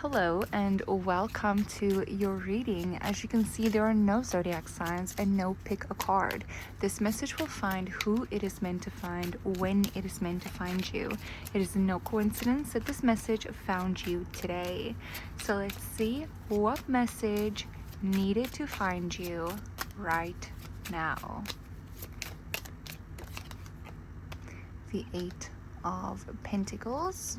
hello and welcome to your reading. As you can see, there are no zodiac signs and no pick a card. This message will find who it is meant to find when it is meant to find you. It is no coincidence that this message found you today. So let's see what message needed to find you right now. The Eight of Pentacles.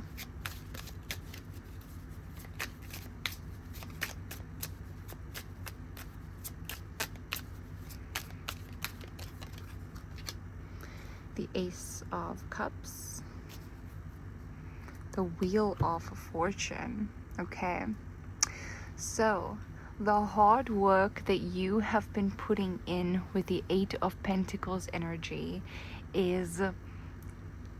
The Ace of Cups, the Wheel of Fortune. Okay, so the hard work that you have been putting in with the Eight of Pentacles energy is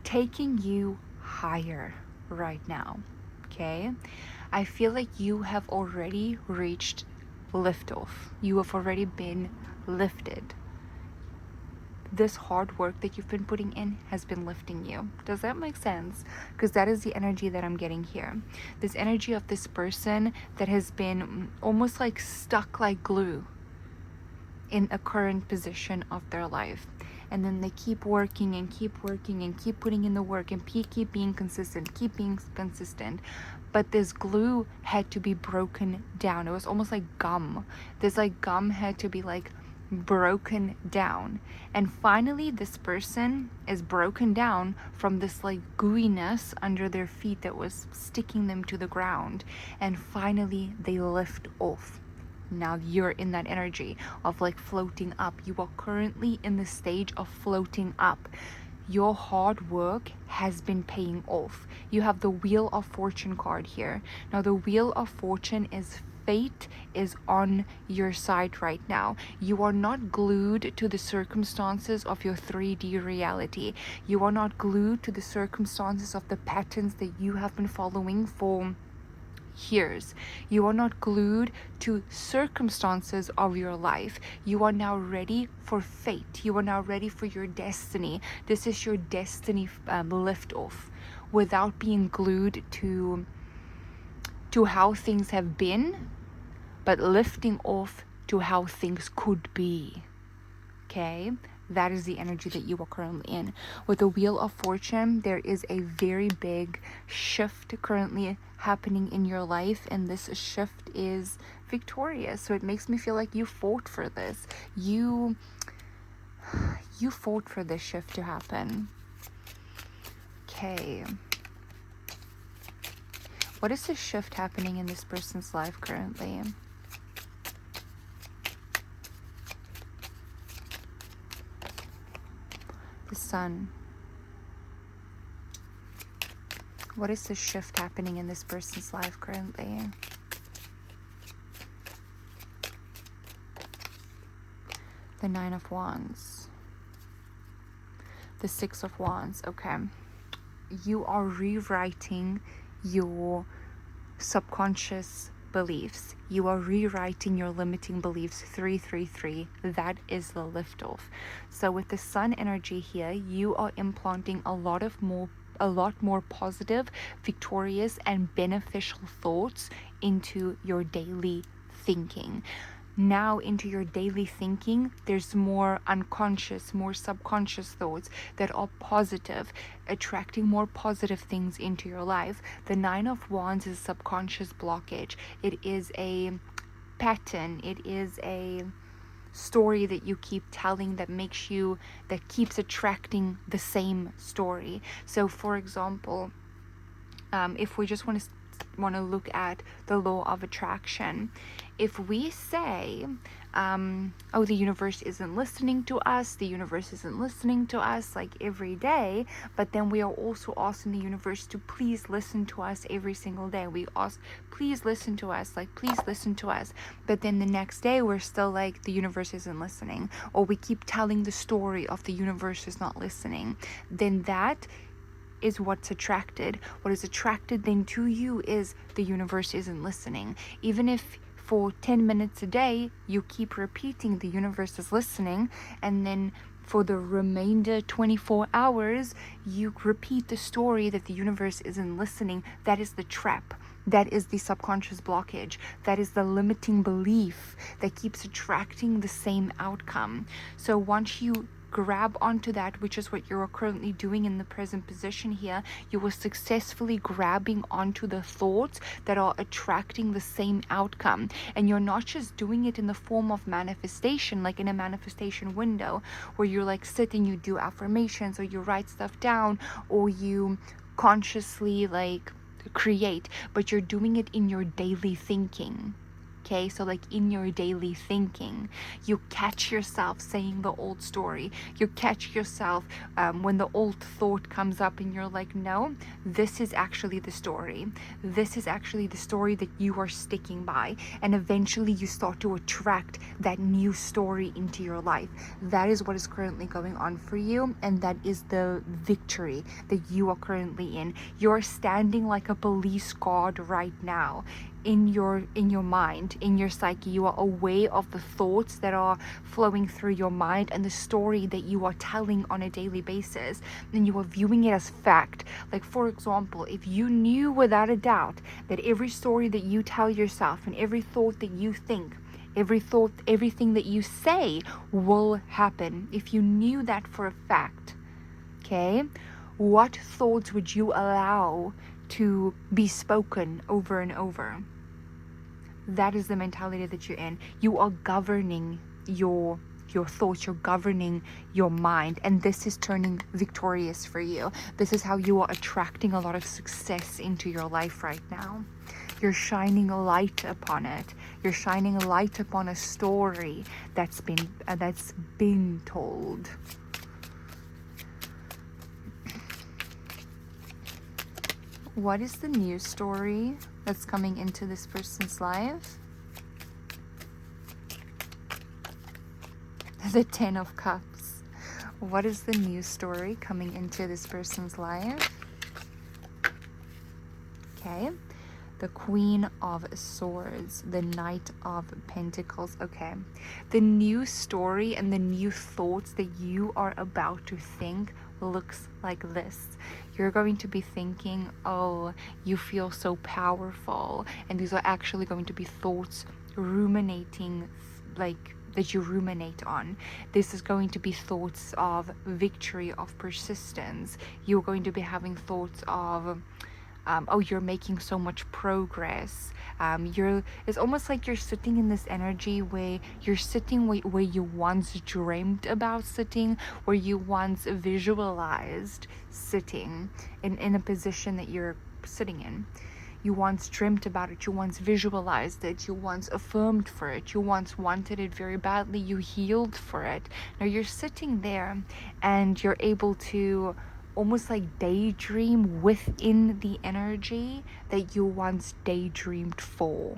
taking you higher right now. Okay, I feel like you have already reached liftoff. You have already been lifted. This hard work that you've been putting in has been lifting you. Does that make sense? Because that is the energy that I'm getting here. This energy of this person that has been almost like stuck like glue in a current position of their life. And then they keep working and keep working and keep putting in the work and keep being consistent, keep being consistent. But this glue had to be broken down. It was almost like gum. This like gum had to be like broken down, and finally this person is broken down from this like gooiness under their feet that was sticking them to the ground, and finally they lift off. Now you're in that energy of like floating up. You are currently in the stage of floating up. Your hard work has been paying off. You have the Wheel of Fortune card here. Now the Wheel of Fortune is fate is on your side right now. You are not glued to the circumstances of your 3D reality. You are not glued to the circumstances of the patterns that you have been following for years. You are not glued to circumstances of your life. You are now ready for fate. You are now ready for your destiny. This is your destiny lift off without being glued to how things have been, but lifting off to how things could be. Okay, that is the energy that you are currently in. With the Wheel of Fortune, there is a very big shift currently happening in your life, and this shift is victorious. So it makes me feel like you fought for this. You fought for this shift to happen. Okay. What is the shift happening in this person's life currently? The Sun. What is the shift happening in this person's life currently? The Nine of Wands. The Six of Wands. Okay. You are rewriting your subconscious beliefs. You are rewriting your limiting beliefs. 333. That is the liftoff. So with the Sun energy here, you are implanting a lot more positive, victorious, and beneficial thoughts into your daily thinking. Now into your daily thinking, there's more unconscious, more subconscious thoughts that are positive, attracting more positive things into your life. The Nine of Wands is a subconscious blockage. It is a pattern. It is a story that you keep telling that keeps attracting the same story. So for example, if we just want to look at the law of attraction, if we say oh, the universe isn't listening to us like every day, but then we are also asking the universe to please listen to us every single day. We ask, please listen to us, but then the next day we're still like, the universe isn't listening, or we keep telling the story of the universe is not listening, then that is what's attracted. What is attracted then to you is the universe isn't listening. Even if for 10 minutes a day you keep repeating the universe is listening, and then for the remainder 24 hours you repeat the story that the universe isn't listening, that is the trap. That is the subconscious blockage. That is the limiting belief that keeps attracting the same outcome. So once you grab onto that, which is what you're currently doing in the present position here, you are successfully grabbing onto the thoughts that are attracting the same outcome. And you're not just doing it in the form of manifestation, like in a manifestation window where you like sit and you do affirmations, or you write stuff down, or you consciously like create, but you're doing it in your daily thinking. Okay, so like in your daily thinking, you catch yourself saying the old story. You catch yourself when the old thought comes up and you're like, no, this is actually the story. This is actually the story that you are sticking by. And eventually you start to attract that new story into your life. That is what is currently going on for you. And that is the victory that you are currently in. You're standing like a police guard right now. In your mind, in your psyche, you are aware of the thoughts that are flowing through your mind and the story that you are telling on a daily basis, and you are viewing it as fact. Like, for example, if you knew without a doubt that every story that you tell yourself and every thought that you think, everything that you say will happen, if you knew that for a fact, okay, what thoughts would you allow to be spoken over and over? That is the mentality that you're in. You are governing your thoughts, you're governing your mind, and this is turning victorious for you. This is how you are attracting a lot of success into your life right now. You're shining a light upon it. You're shining a light upon a story that's been told. What is the new story that's coming into this person's life? The 10 of Cups. What is the new story coming into this person's life? Okay. The Queen of Swords, the Knight of Pentacles. Okay. The new story and the new thoughts that you are about to think looks like this. You're going to be thinking, oh, you feel so powerful. And these are actually going to be thoughts ruminating, like that you ruminate on. This is going to be thoughts of victory, of persistence. You're going to be having thoughts of oh, you're making so much progress. It's almost like you're sitting in this energy where you're sitting where you once dreamed about sitting, where you once visualized sitting in a position that you're sitting in. You once dreamt about it, you once visualized it, you once affirmed for it, you once wanted it very badly, you healed for it. Now you're sitting there and you're able to almost like daydream within the energy that you once daydreamed for.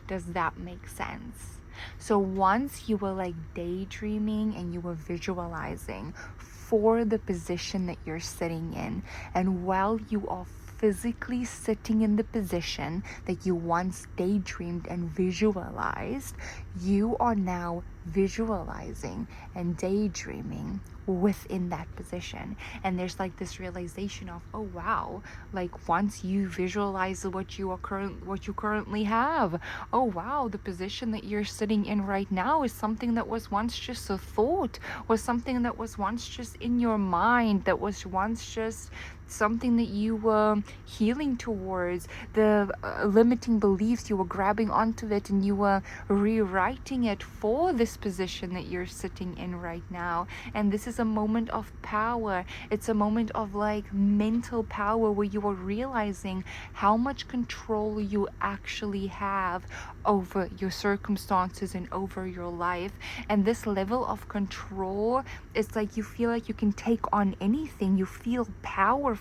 Does that make sense? So once you were like daydreaming and you were visualizing for the position that you're sitting in, and while you are physically sitting in the position that you once daydreamed and visualized, you are now visualizing and daydreaming within that position. And there's like this realization of, oh wow, like once you visualize what you currently have, oh wow, the position that you're sitting in right now is something that was once just a thought, was something that was once just in your mind, that was once just something that you were healing towards, the limiting beliefs, you were grabbing onto it and you were rewriting it for this position that you're sitting in right now. And this is a moment of power. It's a moment of like mental power where you are realizing how much control you actually have over your circumstances and over your life. And this level of control, it's like you feel like you can take on anything. You feel powerful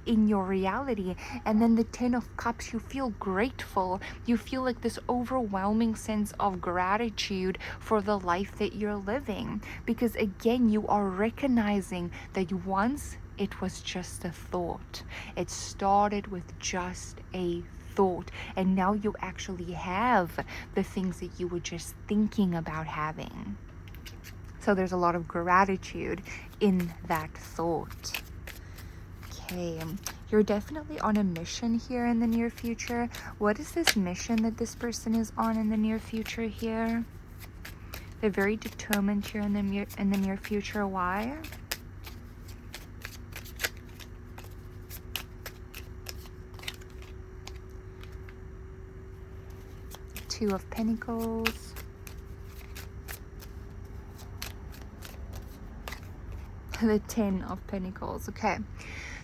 in your reality. And then the 10 of Cups, you feel grateful. You feel like this overwhelming sense of gratitude for the life that you're living, because again, you are recognizing that once it was just a thought. It started with just a thought, and now you actually have the things that you were just thinking about having. So there's a lot of gratitude in that thought. Okay, You're definitely on a mission here in the near future. What is this mission that this person is on in the near future here? They're very determined here in the near future. Why? Two of Pentacles. The Ten of Pentacles. Okay.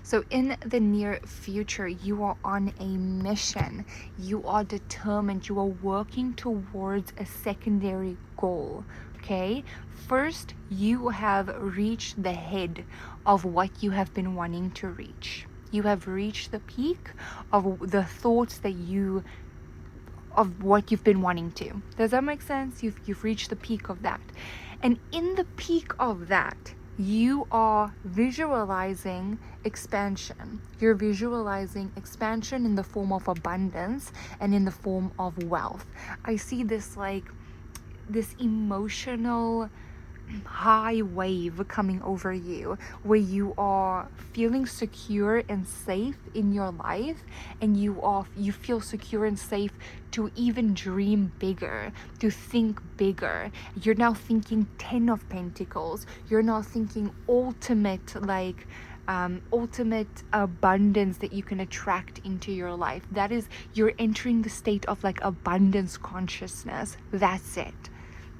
So in the near future, you are on a mission. You are determined. You are working towards a secondary goal. Okay? First, you have reached the head of what you have been wanting to reach. You have reached the peak of the thoughts that of what you've been wanting to. Does that make sense? You've reached the peak of that. And in the peak of that, you are visualizing expansion. You're visualizing expansion in the form of abundance and in the form of wealth. I see this like this emotional high wave coming over you, where you are feeling secure and safe in your life, and you feel secure and safe to even dream bigger, to think bigger. You're now thinking 10 of Pentacles. You're now thinking ultimate abundance that you can attract into your life. That is, you're entering the state of like abundance consciousness. That's it.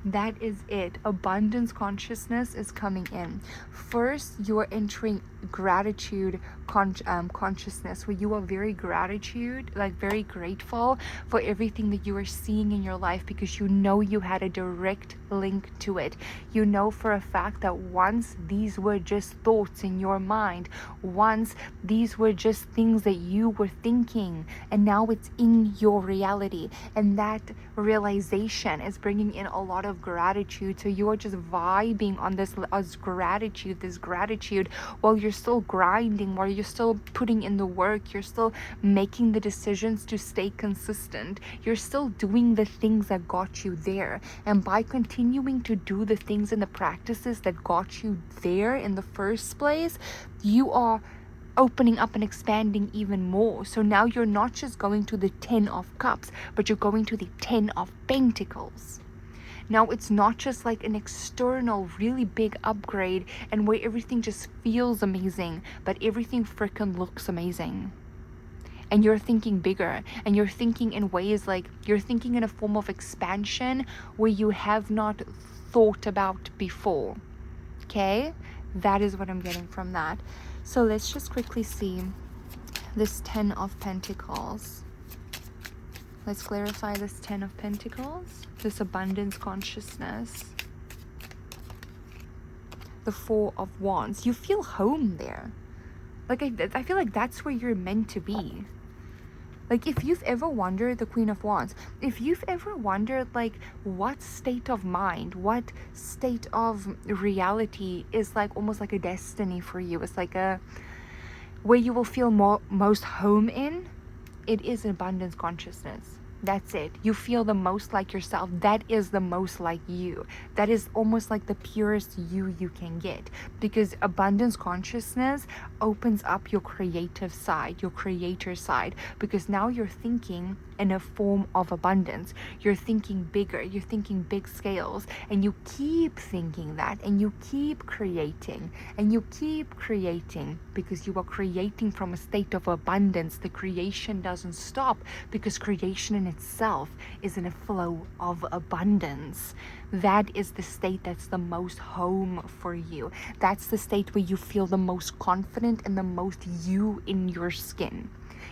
That is it. Abundance consciousness is coming in. First, you are entering gratitude consciousness, where you are very very grateful for everything that you are seeing in your life, because you know you had a direct link to it. You know for a fact that once these were just thoughts in your mind, once these were just things that you were thinking, and now it's in your reality. And that realization is bringing in a lot of gratitude. So you are just vibing on this gratitude while you're still grinding, while you're still putting in the work, you're still making the decisions to stay consistent, you're still doing the things that got you there. And by continuing to do the things and the practices that got you there in the first place, you are opening up and expanding even more. So now you're not just going to the 10 of Cups, but you're going to the 10 of Pentacles. Now it's not just like an external really big upgrade and where everything just feels amazing, but everything freaking looks amazing. And you're thinking bigger, and you're thinking in ways like you're thinking in a form of expansion where you have not thought about before. Okay? That is what I'm getting from that. So let's just quickly see this 10 of Pentacles. Let's clarify this 10 of Pentacles, this abundance consciousness. The 4 of Wands. You feel home there. Like I feel like that's where you're meant to be. Like if you've ever wondered, the Queen of Wands, if you've ever wondered like what state of mind, what state of reality is like almost like a destiny for you, it's like a where you will feel most home in, it is an abundance consciousness. That's it. You feel the most like yourself. That is the most like you. That is almost like the purest you can get, because abundance consciousness opens up your creative side, your creator side, because now you're thinking in a form of abundance. You're thinking bigger, you're thinking big scales, and you keep thinking that, and you keep creating, and you keep creating, because you are creating from a state of abundance. The creation doesn't stop, because creation in itself is in a flow of abundance. That is the state that's the most home for you. That's the state where you feel the most confident and the most you in your skin.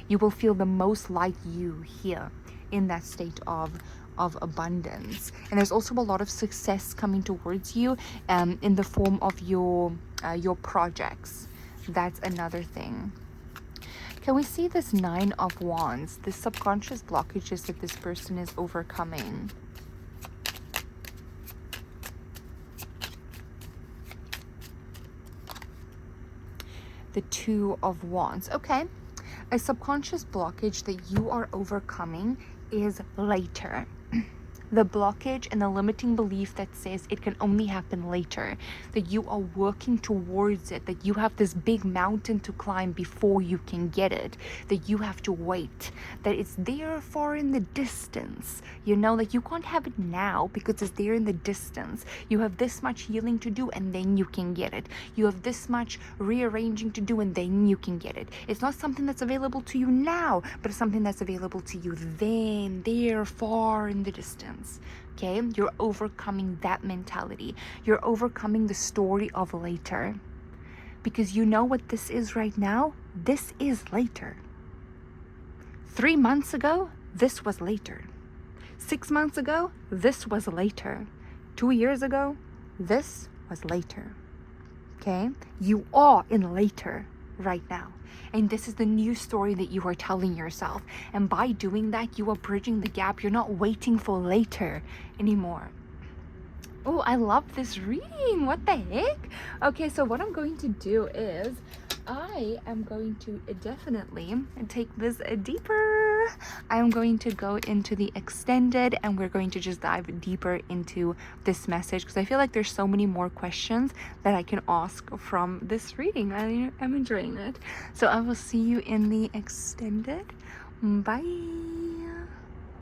You will feel the most like you here in that state of abundance. And there's also a lot of success coming towards you in the form of your projects. That's another thing. Can we see this 9 of Wands, the subconscious blockages that this person is overcoming? The 2 of Wands. Okay. A subconscious blockage that you are overcoming is later. the blockage and the limiting belief that says it can only happen later, that you are working towards it, that you have this big mountain to climb before you can get it, that you have to wait, that it's there far in the distance, you know, like you can't have it now because it's there in the distance. You have this much healing to do and then you can get it. You have this much rearranging to do and then you can get it. It's not something that's available to you now, but it's something that's available to you then, there, far in the distance. Okay, you're overcoming that mentality. You're overcoming the story of later, because you know what this is right now. This is later. 3 months ago, this was later. 6 months ago, this was later. 2 years ago, this was later. Okay, you are in later right now, and this is the new story that you are telling yourself, and by doing that, you are bridging the gap. You're not waiting for later anymore. Oh, I love this reading. What the heck? Okay, so what I'm going to do is I am going to definitely take this deeper. I am going to go into the extended, and we're going to just dive deeper into this message, because I feel like there's so many more questions that I can ask from this reading. I'm enjoying it. So I will see you in the extended. Bye.